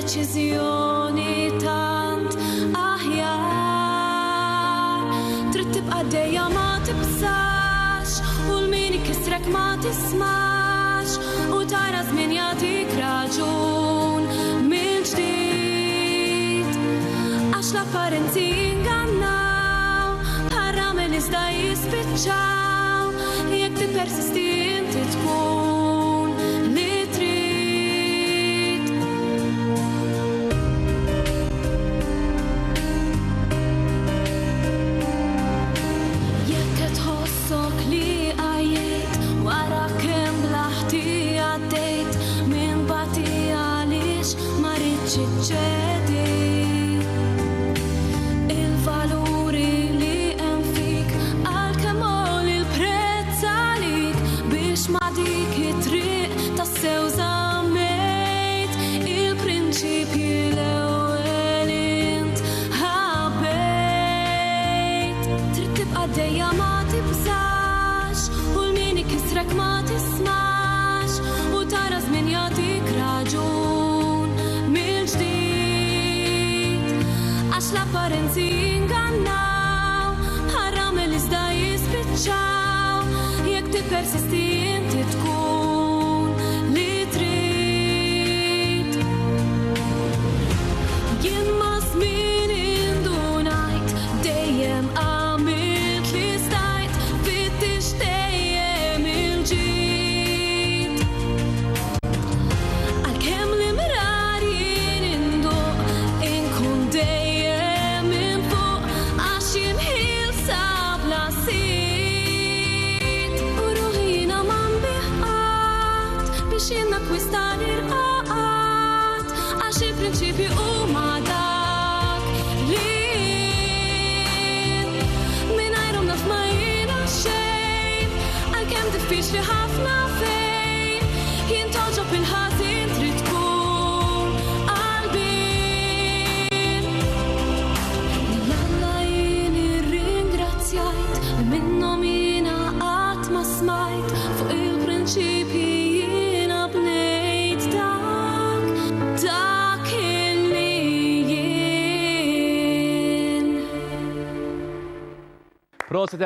deċiżjoni tant aħjar. Trid tibqa' dejja ma tibsax u l-min ikisrek ma tismax u tara żmien jagħtik raġun mill-ġdid. Għax l-apparenzi jingannaw, ħarramen iżda jispiċċaw, jekk tippersisti inti tkun li trid. Jekk qed tħossok li għajjejt wara kemm blaħti għaddejt minn bagħti għaliex ma ridx iċċedi. Il-valuri li hemm fik għalkemm għoli l-prezz għalik biex ma dik it-triq tassew żammejt il-prinċipji l-ewwel int ħabbejt. Trid tibqa' dejja ma tibżax u l-min ikisrek ma tismax u tara żmien jagħtik raġun mill-ġdid. Għax l-apparenzi jingannaw, ħarramen iżda jispiċċaw, jekk tippersisti inti tkun li trid. Jien ma' żmien indunajt dejjem għamilt li stajt, fittix dejjem il-ġid. Għalkemm l-imrar jien induq inkun dejjem minn fuq għax jien ħilsa bla sit. U ruħi jiena ma nbiħqat biex jien nakkwista l-irqaqat għax il-prinċipji huma dak li mingħajrhom naf ma jiena xejn. Għalkemm diffiċli ħafna fejn jien toġob il-ħażin trid tkun qalbin. Lill-Alla jien irringrazzjajt li minnhom jiena qatt ma smajt, fuq il-prinċipji jiena bnejt dak illi jien. Proset